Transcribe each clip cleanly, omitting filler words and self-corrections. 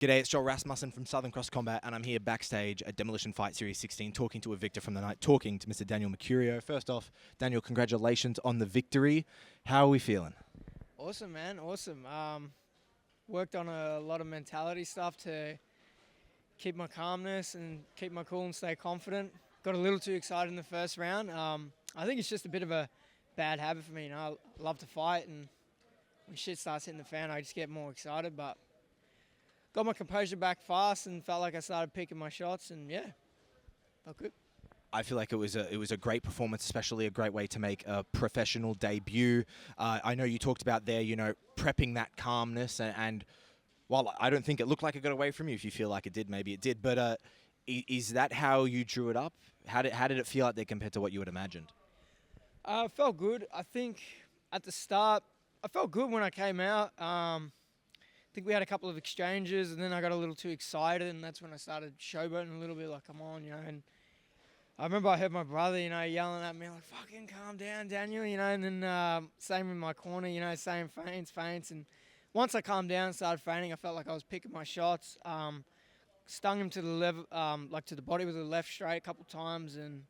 G'day, it's Joel Rasmussen from Southern Cross Combat, and I'm here backstage at Demolition Fight Series 16, talking to a victor from the night, talking to Mr. Daniel Mercurio. First off, Daniel, congratulations on the victory. How are we feeling? Awesome, man. Awesome. Worked on a lot of mentality stuff to keep my calmness and keep my cool and stay confident. Got a little too excited in the first round. I think it's just a bit of a bad habit for me. I love to fight, and when shit starts hitting the fan, I just get more excited. But got my composure back fast and felt like I started picking my shots, and yeah, felt good. I feel like it was a great performance, especially a great way to make a professional debut. I know you talked about there, prepping that calmness, and while I don't think it looked like it got away from you, if you feel like it did, maybe it did. But is that how you drew it up? How did it feel out there compared to what you had imagined? Felt good. I think at the start, I felt good when I came out. I think we had a couple of exchanges, and then I got a little too excited, and that's when I started showboating a little bit, like, come on, and I remember I heard my brother, yelling at me, like, fucking calm down, Daniel, and then same in my corner, saying feints, and once I calmed down and started feinting, I felt like I was picking my shots, stung him to the level, to the body with the left straight a couple times, and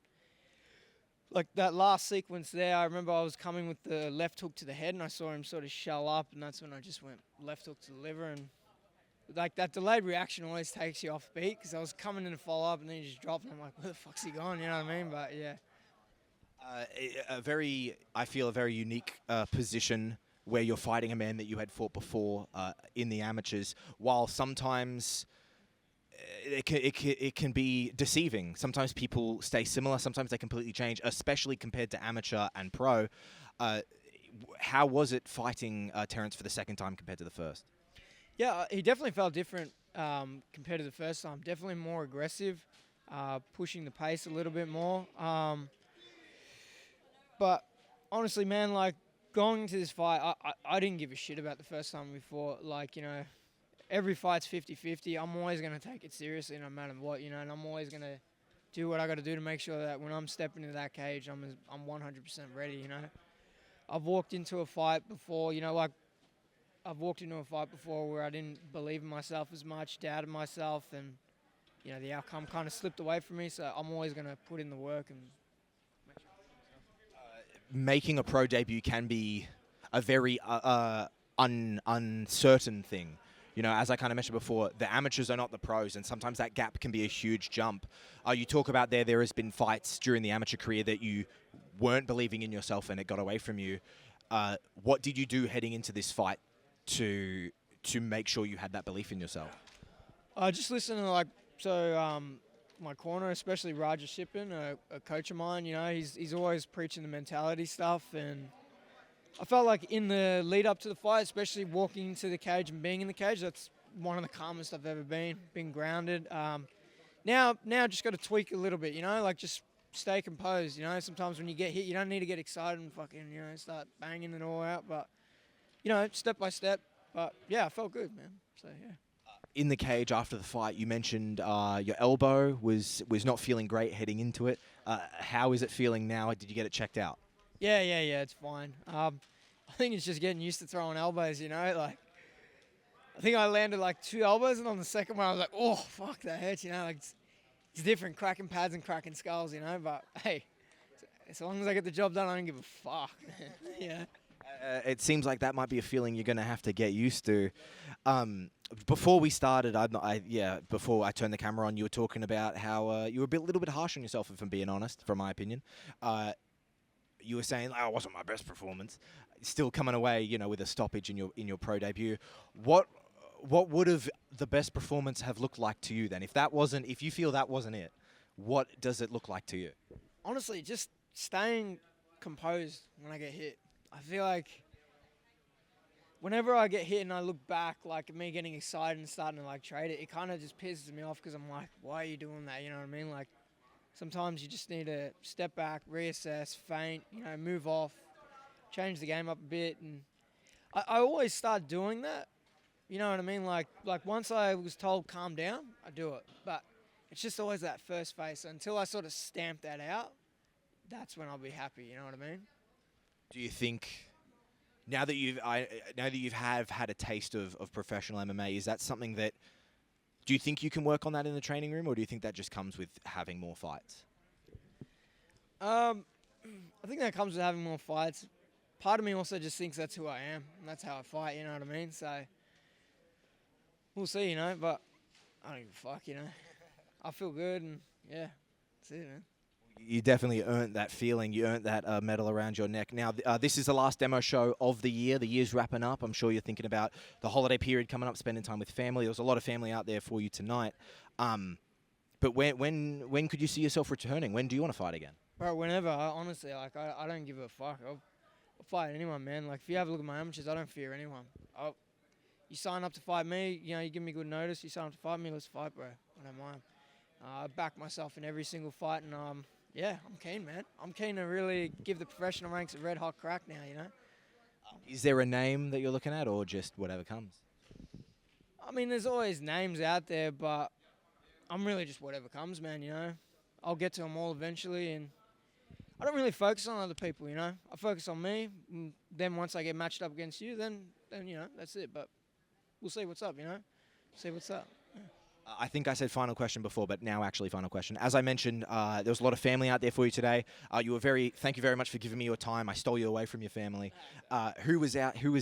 like that last sequence there, I remember I was coming with the left hook to the head, and I saw him sort of shell up, and that's when I just went left hook to the liver, and like that delayed reaction always takes you off beat, because I was coming in to follow up and then he just dropped and I'm like, where the fuck's he gone? You know what I mean? But yeah. I feel a very unique position where you're fighting a man that you had fought before in the amateurs, while sometimes it can be deceiving. Sometimes people stay similar, sometimes they completely change, especially compared to amateur and pro. How was it fighting Terrence for the second time compared to the first? Yeah, he definitely felt different compared to the first time. Definitely more aggressive, pushing the pace a little bit more. But honestly, man, like going into this fight, I didn't give a shit about the first time we fought. Like, every fight's 50-50. I'm always going to take it seriously no matter what, and I'm always going to do what I got to do to make sure that when I'm stepping into that cage, I'm 100% ready, I've walked into a fight before, I've walked into a fight before where I didn't believe in myself as much, doubted myself, and the outcome kind of slipped away from me. So I'm always going to put in the work and make sure. Making a pro debut can be a very uncertain thing. As I kind of mentioned before, the amateurs are not the pros, and sometimes that gap can be a huge jump. You talk about there has been fights during the amateur career that you weren't believing in yourself and it got away from you. What did you do heading into this fight to make sure you had that belief in yourself? I just listen to my corner, especially Raja Shippen, a coach of mine. He's always preaching the mentality stuff, and I felt like in the lead up to the fight, especially walking into the cage and being in the cage, that's one of the calmest I've ever been grounded. Now just got to tweak a little bit, just stay composed. Sometimes when you get hit, you don't need to get excited and fucking start banging it all out, but step by step. But yeah, I felt good, man. So yeah. In the cage after the fight, you mentioned your elbow was not feeling great heading into it. How is it feeling now? Did you get it checked out? Yeah, it's fine. I think it's just getting used to throwing elbows, I think I landed like 2 elbows, and on the second one I was like, oh, fuck, that hurts, it's different, cracking pads and cracking skulls, but hey, as long as I get the job done, I don't give a fuck. Yeah. It seems like that might be a feeling you're going to have to get used to. Before we started, before I turned the camera on, you were talking about how you were a little bit harsh on yourself, if I'm being honest, from my opinion. You were saying, it wasn't my best performance. Still coming away, with a stoppage in your pro debut. What would have the best performance have looked like to you then? If you feel that wasn't it, what does it look like to you? Honestly, just staying composed when I get hit. I feel like whenever I get hit and I look back, like me getting excited and starting to trade it, it kind of just pisses me off, because I'm like, why are you doing that? You know what I mean? Like, sometimes you just need to step back, reassess, feint, move off, change the game up a bit. And I always start doing that. You know what I mean? Like once I was told calm down, I do it. But it's just always that first phase. So until I sort of stamp that out, that's when I'll be happy. You know what I mean? Do you think, now that you've had a taste of professional MMA, is that something that Do you think you can work on that in the training room, or do you think that just comes with having more fights? I think that comes with having more fights. Part of me also just thinks that's who I am, and that's how I fight, you know what I mean? So, we'll see, you know, but I don't give a fuck, you know. I feel good, and yeah, that's it, man. You definitely earned that feeling. You earned that medal around your neck. Now, this is the last demo show of the year. The year's wrapping up. I'm sure you're thinking about the holiday period coming up, spending time with family. There's a lot of family out there for you tonight. But when could you see yourself returning? When do you want to fight again? Bro, whenever, honestly, like, I don't give a fuck. I'll fight anyone, man. Like, if you have a look at my amateurs, I don't fear anyone. You sign up to fight me, you know, you give me good notice, you sign up to fight me, let's fight, bro. I don't mind. I back myself in every single fight, and yeah, I'm keen, man. I'm keen to really give the professional ranks a red hot crack now, you know? Is there a name that you're looking at, or just whatever comes? I mean, there's always names out there, but I'm really just whatever comes, man, you know? I'll get to them all eventually, and I don't really focus on other people, you know? I focus on me, and then once I get matched up against you, then you know, that's it. But we'll see what's up, you know? See what's up. Yeah. I think I said final question before, but now actually final question. As I mentioned, there was a lot of family out there for you today. Thank you very much for giving me your time. I stole you away from your family. Who was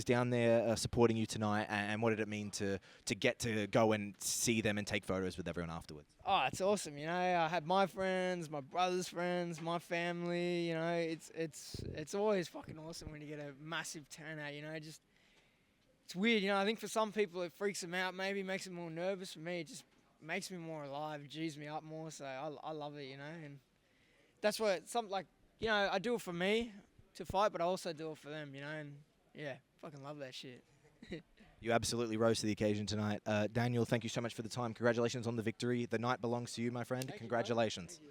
down there supporting you tonight, and what did it mean to get to go and see them and take photos with everyone afterwards? Oh, it's awesome, you know. I had my friends, my brother's friends, my family, you know. It's always fucking awesome when you get a massive turnout, you know. It's weird, you know. I think for some people it freaks them out, maybe makes them more nervous. For me, it just makes me more alive, G's me up more, so I love it, you know, and that's what you know, I do it for me to fight, but I also do it for them, you know, and yeah, fucking love that shit. You absolutely rose to the occasion tonight. Daniel, thank you so much for the time. Congratulations on the victory. The night belongs to you, my friend. Congratulations.